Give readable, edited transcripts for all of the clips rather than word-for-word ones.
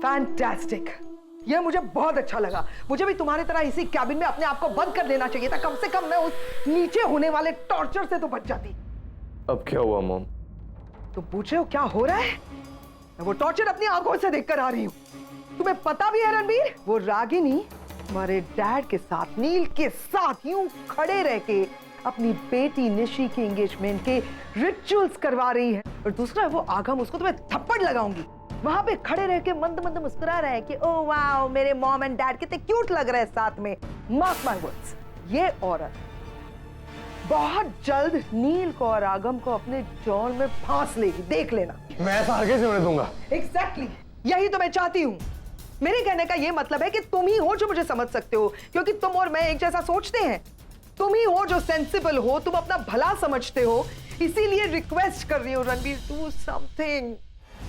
Fantastic, ये मुझे बहुत अच्छा लगा। मुझे भी तुम्हारी तरह इसी कैबिन में अपने आप को बंद कर देना चाहिए था। कम से कम मैं उस नीचे होने वाले टॉर्चर से तो बच जाती। अब क्या हुआ मॉम? तुम पूछ रहे हो क्या हो रहा है? मैं वो टॉर्चर अपनी आंखों से देखकर आ रही हूँ। तुम्हें पता भी है रणबीर, वो रागिनी तुम्हारे डैड के साथ, नील के साथ यूं खड़े रह के अपनी बेटी निशी के एंगेजमेंट के रिचुअल्स करवा रही है। और दूसरा वो आगम, उसको तो मैं थप्पड़ लगाऊंगी। वहां पे खड़े रह के मंद मंद मुस्कुरा रहा है कि ओ वाओ, मेरे मॉम एंड डैड कितने क्यूट लग रहे हैं साथ में। मार्क माय वर्ड्स, ये औरत बहुत जल्द नील को और आगम को अपने जाल में फांस लेगी, देख लेना। मैं ऐसा हरगिज़ नहीं होने दूंगा। एग्जैक्टली, यही तो मैं चाहती हूँ। मेरे कहने का ये मतलब है कि तुम ही हो जो मुझे समझ सकते हो, क्योंकि तुम और मैं एक जैसा सोचते हैं। तुम ही हो जो सेंसिबल हो, तुम अपना भला समझते हो। इसीलिए रिक्वेस्ट कर रही हूँ रणबीर, डू समथिंग।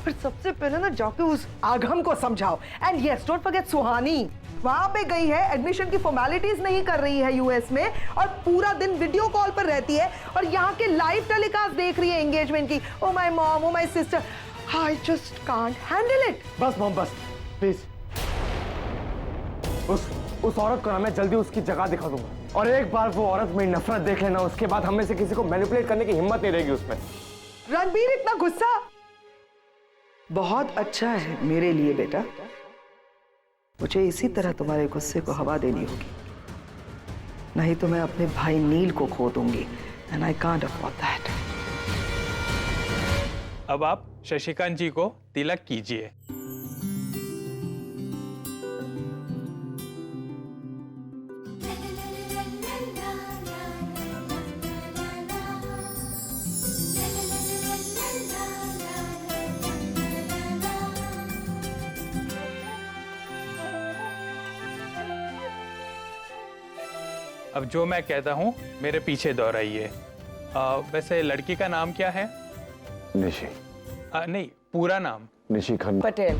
फिर सबसे पहले ना जाके उस आगम को समझाओ। एंड यस, डोंट फॉरगेट सुहानी, वहां पे गई है, एडमिशन की फॉर्मेलिटीज नहीं कर रही है यूएस में, और पूरा दिन वीडियो कॉल पर रहती है और यहाँ के लाइव टेलीकास्ट देख रही है एंगेजमेंट की। Oh my mom, oh my sister, I just can't handle it. बस मॉम, बस प्लीज। उस औरत को ना मैं जल्दी उसकी जगह दिखा दूंगा, और एक बार वो औरत मेरी नफरत देख लेना, उसके बाद हमें से किसी को मैनिपुलेट करने की हिम्मत नहीं रहेगी उसमें। रणबीर, इतना गुस्सा बहुत अच्छा है मेरे लिए बेटा। मुझे इसी तरह तुम्हारे गुस्से को हवा देनी होगी, नहीं तो मैं अपने भाई नील को खो दूंगी, and I can't afford that. अब आप शशिकांत जी को तिलक कीजिए। अब जो मैं कहता हूँ मेरे पीछे दोहराइए। वैसे लड़की का नाम क्या है? निशी। नहीं, पूरा नाम। निशी खन्ना पटेल।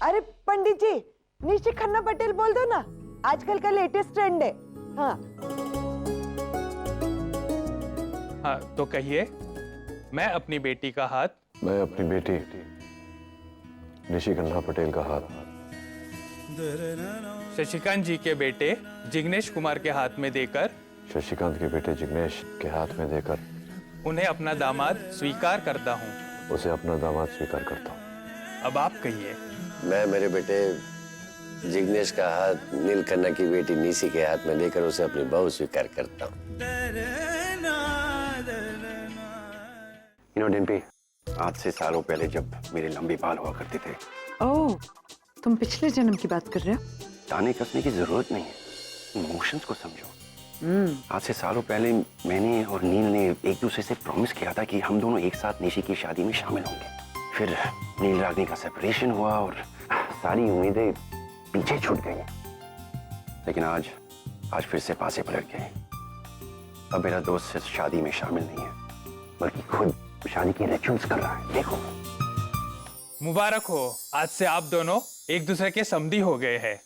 अरे पंडित जी, निशी खन्ना पटेल बोल दो ना, आजकल का लेटेस्ट ट्रेंड है। हाँ हाँ, तो कहिए। मैं अपनी बेटी का हाथ, मैं अपनी बेटी निशी खन्ना पटेल का हाथ शशिकांत जी के बेटे जिग्नेश कुमार के हाथ में देकर, शशिकांत के बेटे जिग्नेश के हाथ में देकर उन्हें अपना दामाद स्वीकार करता हूँ। उसे अपना दामाद स्वीकार करता हूँ। अब आप कहिए। मैं मेरे बेटे जिग्नेश का हाथ नील खन्ना की बेटी निशी के हाथ में देकर उसे अपनी बहू स्वीकार करता हूँ। डिम्पी, आज से सालों पहले जब मेरे लंबे बाल हुआ करते थे। ओह, तुम पिछले जन्म की बात कर रहे हो? ताने कसने की जरूरत नहीं है, इमोशंस को समझो। आज से सालों पहले मैंने और नील ने एक दूसरे से प्रॉमिस किया था कि हम दोनों एक साथ निशी की शादी में शामिल होंगे। फिर नील रागनी का सेपरेशन हुआ और सारी उम्मीदें पीछे छूट गई। लेकिन आज फिर से पासे पलट गए। अब मेरा दोस्त सिर्फ शादी में शामिल नहीं है, बल्कि खुद शादी के रिचुअल्स कर रहा है। देखो, मुबारक हो, आज से आप दोनों एक दूसरे के समधी हो गए हैं।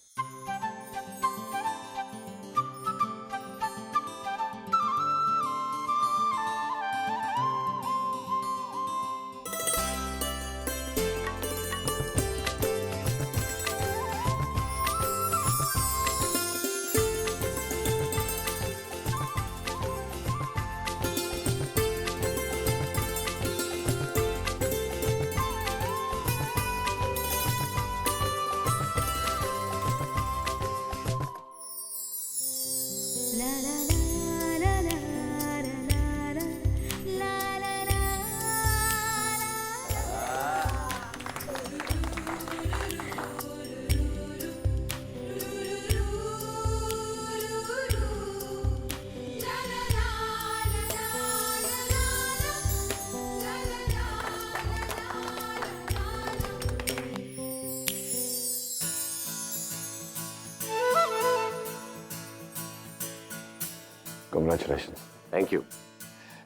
Congratulations. Thank you.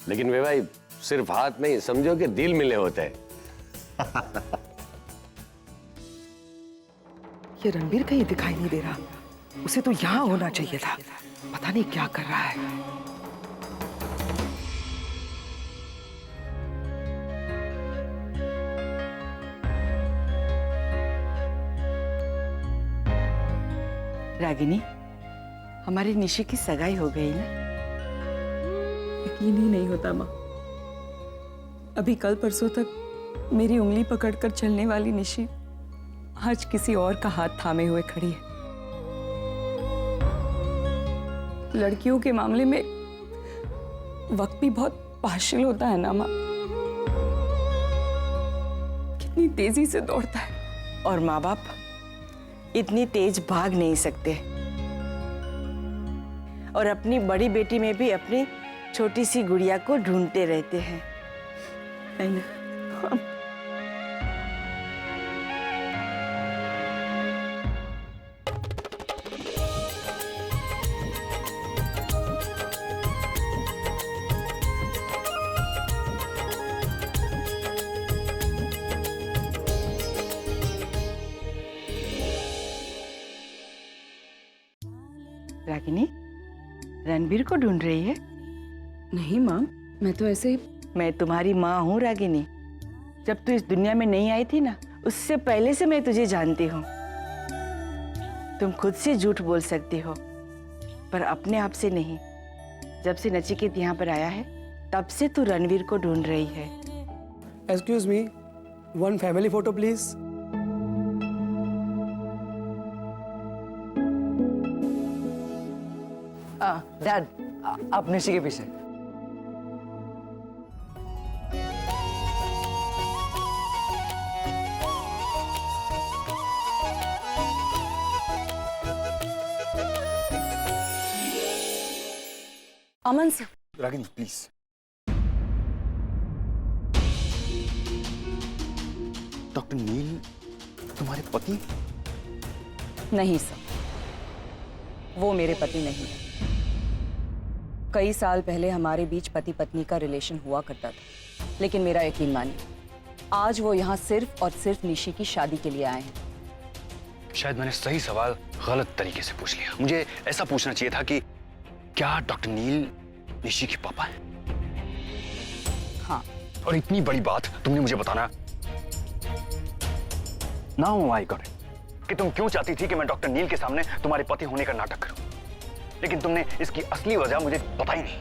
लेकिन वे भाई, सिर्फ हाथ नहीं, समझो कि दिल मिले होते हैं। ये रणबीर कहीं दिखाई नहीं दे रहा। उसे तो यहाँ होना चाहिए था। पता नहीं क्या कर रहा है। रागिनी, हमारी निशी की सगाई हो गई ना? यकीन ही नहीं होता माँ। अभी कल परसों तक मेरी उंगली पकड़कर चलने वाली निशी आज किसी और का हाथ थामे हुए खड़ी है। लड़कियों के मामले में वक्त भी बहुत पार्शियल होता है ना माँ। कितनी तेजी से दौड़ता है। और माँ बाप इतनी तेज भाग नहीं सकते। और अपनी बड़ी बेटी में भी अपनी छोटी सी गुड़िया को ढूंढते रहते हैं। नहीं ना? रागिनी, रणबीर को ढूंढ रही है? नहीं माँ, मैं तो ऐसे। मैं तुम्हारी माँ हूँ रागिनी। जब तू इस दुनिया में नहीं आई थी ना, उससे पहले से मैं तुझे जानती हूँ। तुम खुद से झूठ बोल सकती हो, पर अपने आप से नहीं। जब से नचिकेत यहाँ पर आया है, तब से तू रणवीर को ढूंढ रही है। Excuse me, one family photo please. Dad, आप निशी के पीछे। अमन सर। रागिनी प्लीज। डॉक्टर नील तुम्हारे पति? नहीं सर, वो मेरे पति नहीं है। कई साल पहले हमारे बीच पति पत्नी का रिलेशन हुआ करता था, लेकिन मेरा यकीन मानिए, आज वो यहाँ सिर्फ और सिर्फ निशी की शादी के लिए आए हैं। शायद मैंने सही सवाल गलत तरीके से पूछ लिया। मुझे ऐसा पूछना चाहिए था कि क्या डॉक्टर नील निशी के पापा हैं? हाँ। और इतनी बड़ी बात तुमने मुझे बताना। नाउ आई गॉट इट कि तुम क्यों चाहती थी कि मैं डॉक्टर नील के सामने तुम्हारे पति होने का नाटक करूं, लेकिन तुमने इसकी असली वजह मुझे बताई नहीं।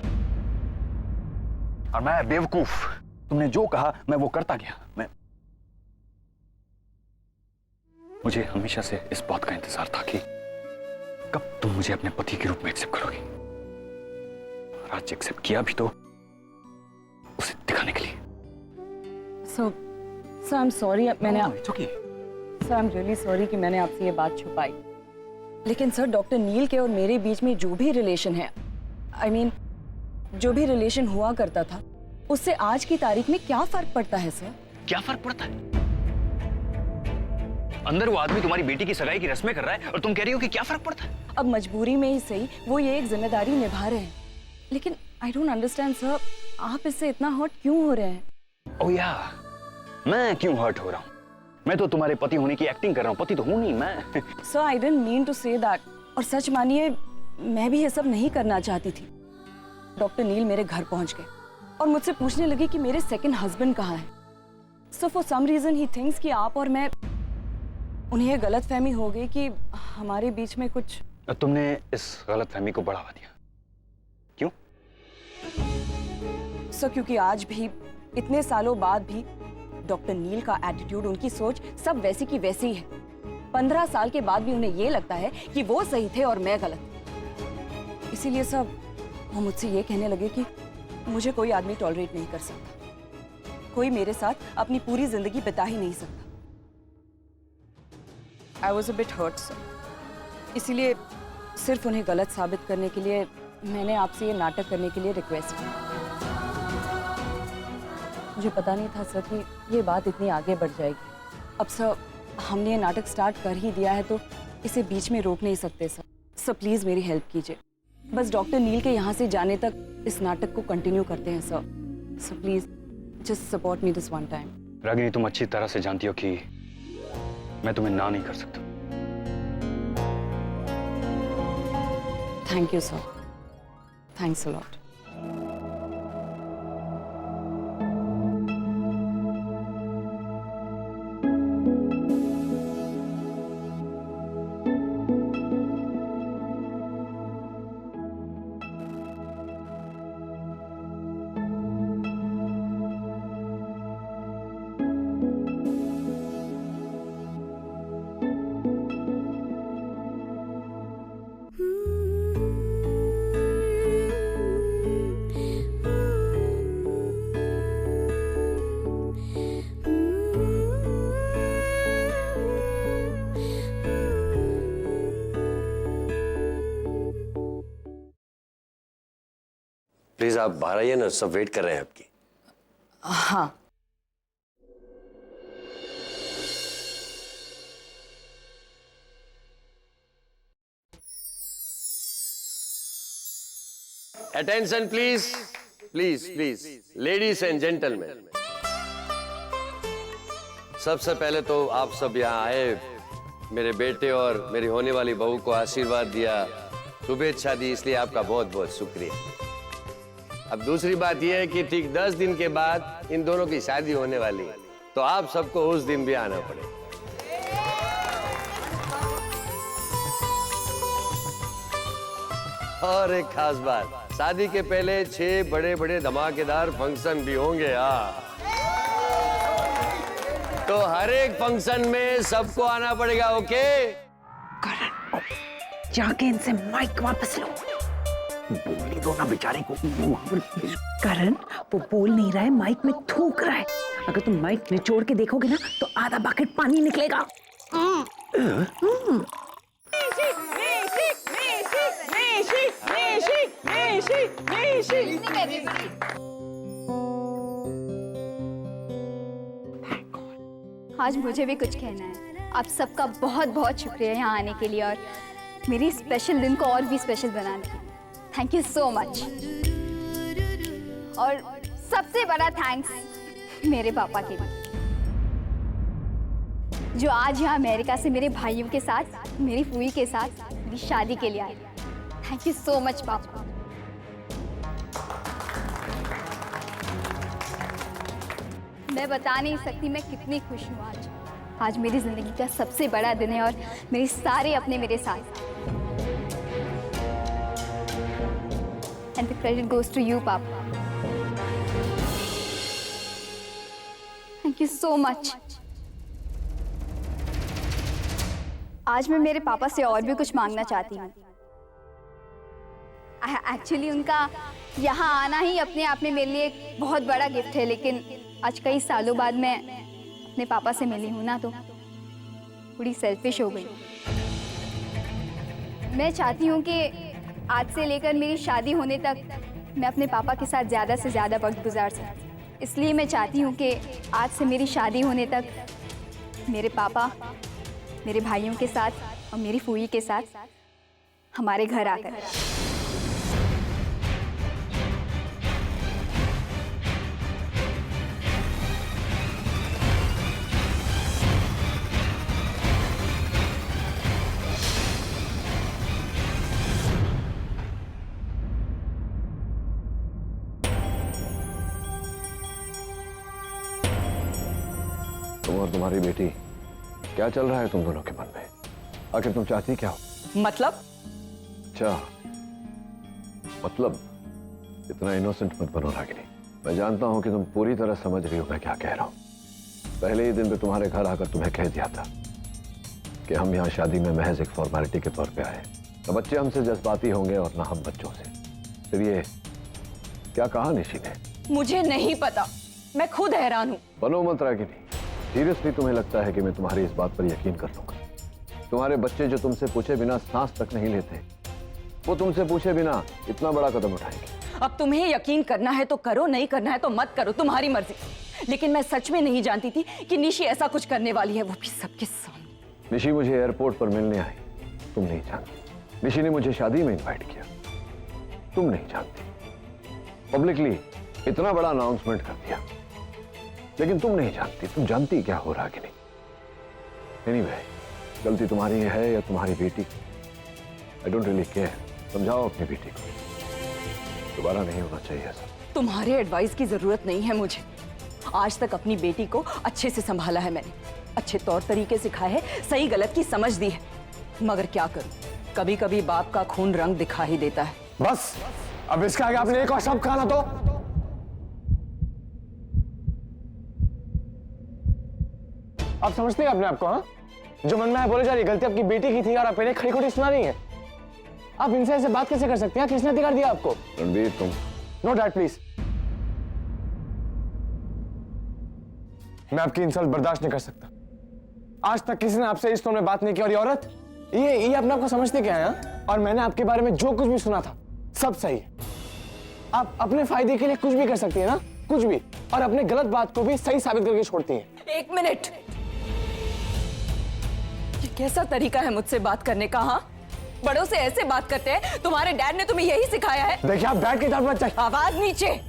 और मैं बेवकूफ, तुमने जो कहा मैं वो करता गया। मुझे हमेशा से इस बात का इंतजार था कि कब तुम मुझे अपने पति के रूप में एक्सेप्ट करोगी। और आज एक्सेप्ट किया भी तो उसे दिखाने के लिए। सर आई एम सॉरी, मैंने sir I am really sorry कि मैंने आपसे ये बात छुपाई। लेकिन सर, डॉक्टर नील के और मेरे बीच में जो भी रिलेशन है, I mean, जो भी रिलेशन हुआ करता था, उससे आज की तारीख में क्या फर्क पड़ता है सर? क्या फर्क पड़ता है? अंदर वो आदमी तुम्हारी बेटी की सगाई की रस्में कर रहा है और तुम कह रही हो कि क्या फर्क पड़ता है? अब मजबूरी में ही सही, वो ये एक जिम्मेदारी निभा रहे हैं। लेकिन आई डोंट अंडरस्टैंड सर, आप इससे इतना हर्ट क्यों हो रहे हैं? ओह या, मैं क्यों हर्ट हो रहा हूँ? मैं तो तुम्हारे पति होने की एक्टिंग कर रहा हूँ, पति तो हूँ नहीं मैं। Sir I didn't mean to say that. और सच मानिए, मैं भी ये सब नहीं करना चाहती थी। डॉक्टर नील मेरे घर पहुंच गए और मुझसे पूछने लगे कि मेरे सेकंड हस्बैंड कहाँ है। So for some reason he thinks कि आप और मैं, उन्हें ये गलतफहमी हो गई कि हमारे बीच में कुछ। तुमने इस गलतफहमी को बढ़ावा दिया क्यों? सर क्योंकि आज भी, इतने सालों बाद भी, डॉक्टर नील का एटीट्यूड, उनकी सोच सब वैसी की वैसी ही है। 15 साल के बाद भी उन्हें ये लगता है कि वो सही थे और मैं गलत। इसीलिए सब वो मुझसे ये कहने लगे कि मुझे कोई आदमी टॉलरेट नहीं कर सकता, कोई मेरे साथ अपनी पूरी जिंदगी बिता ही नहीं सकता। I was a bit hurt sir. इसीलिए सिर्फ उन्हें गलत साबित करने के लिए मैंने आपसे ये नाटक करने के लिए रिक्वेस्ट की। मुझे पता नहीं था सर कि ये बात इतनी आगे बढ़ जाएगी। अब सर, हमने ये नाटक स्टार्ट कर ही दिया है तो इसे बीच में रोक नहीं सकते सर। सर प्लीज मेरी हेल्प कीजिए, बस डॉक्टर नील के यहाँ से जाने तक इस नाटक को कंटिन्यू करते हैं sir. Sir please just support me this one time. Ragini, तुम अच्छी तरह से जानती हो कि मैं तुम्हें ना नहीं कर सकता। Thank you sir, thanks a lot. Please आप बाहर आइए ना, सब वेट कर रहे हैं आपकी। हाँ। Attention please, please please, ladies and gentleman. सबसे पहले तो आप सब यहाँ आए, मेरे बेटे और मेरी होने वाली बहू को आशीर्वाद दिया, शुभेच्छा दी, इसलिए आपका बहुत बहुत शुक्रिया। अब दूसरी बात यह है कि ठीक 10 दिन के बाद इन दोनों की शादी होने वाली है, तो आप सबको उस दिन भी आना पड़ेगा। और एक खास बात, शादी के पहले 6 बड़े बड़े धमाकेदार फंक्शन भी होंगे। तो हर एक फंक्शन में सबको आना पड़ेगा, ओके? करण, जाके इनसे माइक वापस लो। बोलने दो ना बेचारे को। करण, वो बोल नहीं रहा है, माइक में थूक रहा है। अगर तुम माइक निचोड़ के देखोगे ना तो आधा बकेट पानी निकलेगा। आज मुझे भी कुछ कहना है। आप सबका बहुत बहुत शुक्रिया यहाँ आने के लिए और मेरी स्पेशल दिन को और भी स्पेशल बनाने के लिए। Thank you so much. और सबसे बड़ा थैंक्स मेरे पापा के लिए, जो आज यहाँ अमेरिका से मेरे भाइयों के साथ, मेरी फूई के साथ मेरी शादी के लिए आए। थैंक यू सो मच पापा। मैं बता नहीं सकती मैं कितनी खुश हूँ आज। आज मेरी जिंदगी का सबसे बड़ा दिन है और मेरे सारे अपने मेरे साथ। And the credit goes to you, Papa. Thank you so much. आज मैं मेरे पापा से और भी कुछ मांगना चाहती हूँ। एक्चुअली उनका यहाँ आना ही अपने आप में मेरे लिए एक बहुत बड़ा गिफ्ट है, लेकिन आज कई सालों बाद मैं अपने पापा से मिली हूँ ना, तो थोड़ी सेल्फिश हो गई। मैं चाहती हूँ कि आज से लेकर मेरी शादी होने तक मैं अपने पापा के साथ ज़्यादा से ज़्यादा वक्त गुजार सकूँ। इसलिए मैं चाहती हूँ कि आज से मेरी शादी होने तक मेरे पापा मेरे भाइयों के साथ और मेरी फूई के साथ हमारे घर आकर। तुम और तुम्हारी बेटी, क्या चल रहा है तुम दोनों के मन में? आखिर तुम चाहती क्या हो? मतलब? अच्छा, मतलब इतना इनोसेंट मत बनो रागिनी। मैं जानता हूं कि तुम पूरी तरह समझ रही हो मैं क्या कह रहा हूं। पहले ही दिन पे तुम्हारे घर आकर तुम्हें कह दिया था कि हम यहाँ शादी में महज एक फॉर्मेलिटी के तौर पे आए। न बच्चे हमसे जज्बाती होंगे और ना हम बच्चों से। फिर ये क्या कहा निशी ने? मुझे नहीं पता, मैं खुद हैरान हूँ। बनो मत रागिनी। सीरियसली तुम्हें लगता है कि मैं तुम्हारी इस बात पर यकीन कर लूंगा? तुम्हारे बच्चे जो तुमसे पूछे बिना सांस तक नहीं लेते, वो तुमसे पूछे बिना इतना बड़ा कदम उठाएंगे। अब तुम्हें यकीन करना है तो करो, नहीं करना है तो मत करो, तुम्हारी मर्जी। लेकिन मैं सच में नहीं जानती थी कि निशी ऐसा कुछ करने वाली है, वो भी सबके सामने। निशी मुझे एयरपोर्ट पर मिलने आई, तुम नहीं जानती। निशी ने मुझे शादी में इनवाइट किया, तुम नहीं जानती। पब्लिकली इतना बड़ा अनाउंसमेंट कर दिया, लेकिन तुम नहीं जानती। तुम जानती क्या हो रहा कि नहीं? एनीवे, गलती तुम्हारी है या तुम्हारी बेटी, आई डोंट रियली केयर। समझाओ अपनी बेटी को, दोबारा नहीं होना चाहिए ऐसा। तुम्हारे एडवाइस की जरूरत नहीं है मुझे। आज तक अपनी बेटी को अच्छे से संभाला है मैंने, अच्छे तौर तरीके सिखाए हैं, सही गलत की समझ दी है। मगर क्या करूं, कभी कभी बाप का खून रंग दिखा ही देता है। बस, अब इसके आगे आपने एक और शब्द कहा ना तो आप समझते हैं अपने आप को? हाँ, जो मन में है बोले जा रही, गलती आपकी बेटी की थी और आप इन्हें खड़ी खोटी सुना रही हैं। आप इनसे ऐसे बात कैसे कर सकते हैं? किसने अधिकार दिया आपको? रणबीर तुम। नो डैड प्लीज, मैं आपकी इंसल्ट बर्दाश्त नहीं कर सकता। आज तक किसी ने आपसे इस टोन में बात नहीं की, और ये औरत ये अपने आप को समझते क्या है? हाँ? और मैंने आपके बारे में जो कुछ भी सुना था सब सही है। आप अपने फायदे के लिए कुछ भी कर सकती है ना, कुछ भी, और अपने गलत बात को भी सही साबित करके छोड़ती हैं। एक मिनट, ये कैसा तरीका है मुझसे बात करने का? हाँ, बड़ों से ऐसे बात करते हैं? तुम्हारे डैड ने तुम्हें यही सिखाया है? देखिए आप डैड की तरफ मत जाइए। आवाज नीचे।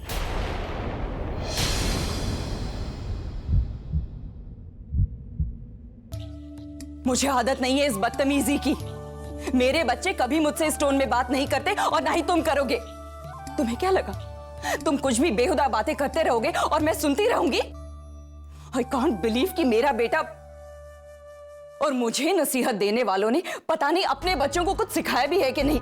मुझे आदत नहीं है इस बदतमीजी की। मेरे बच्चे कभी मुझसे इस टोन में बात नहीं करते और ना ही तुम करोगे। तुम्हें क्या लगा तुम कुछ भी बेहुदा बातें करते रहोगे और मैं सुनती रहूंगी? आई कांट बिलीव कि मेरा बेटा और मुझे नसीहत देने वालों ने पता नहीं अपने बच्चों को कुछ सिखाया भी है कि नहीं।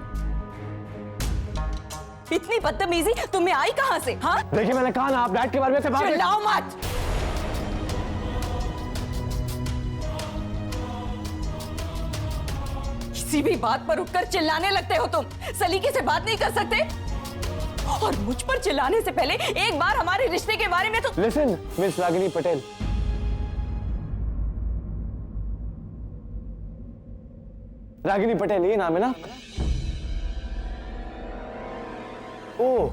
इतनी बदतमीजी तुम्हें आई कहां से? हाँ, देखिए मैंने कहा ना, आप डैड के बारे में से बात चिल्लाओ मत। किसी भी बात पर उठकर चिल्लाने लगते हो तुम। सलीके से बात नहीं कर सकते? और मुझ पर चिल्लाने से पहले एक बार हमारे रिश्ते के बारे में तो लिसन मिस रागिनी पटेल, रागिनी पटेल ये नाम है ना? ओह,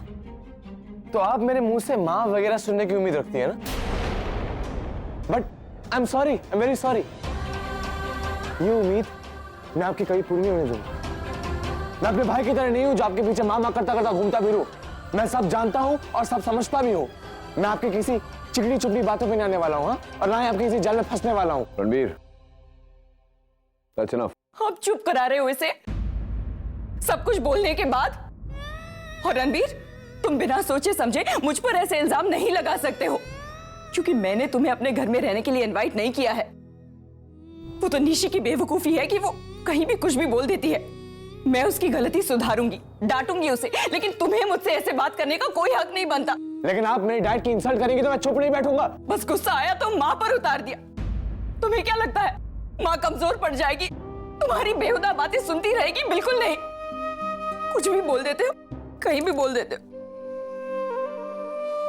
तो आप मेरे मुंह से माँ वगैरह सुनने की उम्मीद रखती है ना? But I am sorry, I am very sorry. ये उम्मीद मैं आपकी कभी पूरी नहीं होने दूंगा। मैं अपने भाई की तरह नहीं हूं जो आपके पीछे माँ करता करता घूमता फिरूं। मैं सब जानता हूं और सब समझता भी हूं। मैं आपके किसी चिकनी चुपड़ी बातों पे नहीं आने वाला हूं, और ना ही आपके किसी जाल में फंसने वाला हूं। Ranbir, that's enough। आप चुप करा रहे हो इसे सब कुछ बोलने के बाद? और रणबीर, तुम बिना सोचे समझे मुझ पर ऐसे इल्जाम नहीं लगा सकते हो, क्योंकि मैंने तुम्हें अपने घर में रहने के लिए इनवाइट नहीं किया है। वो तो निशी की बेवकूफी है कि वो कहीं भी कुछ भी बोल देती है। मैं उसकी गलती सुधारूंगी, डांटूंगी उसे, लेकिन तुम्हें मुझसे ऐसे बात करने का कोई हक नहीं बनता। लेकिन आप मेरे डैड की इंसल्ट करेंगे तो मैं चुप नहीं बैठूंगा। बस गुस्सा आया तो माँ पर उतार दिया। तुम्हें क्या लगता है माँ कमजोर पड़ जाएगी? तुम्हारी बेहुदा बातें सुनती रहेगी? बिल्कुल नहीं। कुछ भी बोल देते हो, कहीं भी बोल देते हो।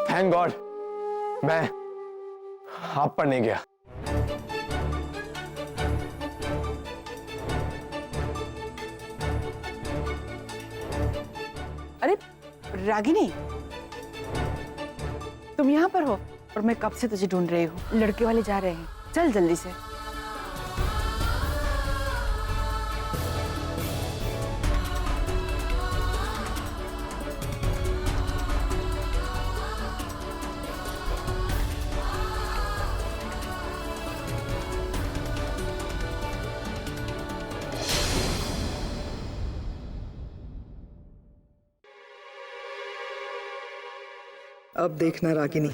थैंक गॉड मैं आप पर नहीं गया। अरे रागिनी, तुम यहाँ पर हो और मैं कब से तुझे ढूंढ रही हूँ। लड़के वाले जा रहे हैं, चल जल्दी से। अब देखना रागिनी,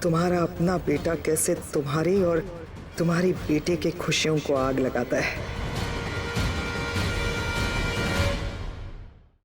तुम्हारा अपना बेटा कैसे तुम्हारी और तुम्हारी बेटे के खुशियों को आग लगाता है।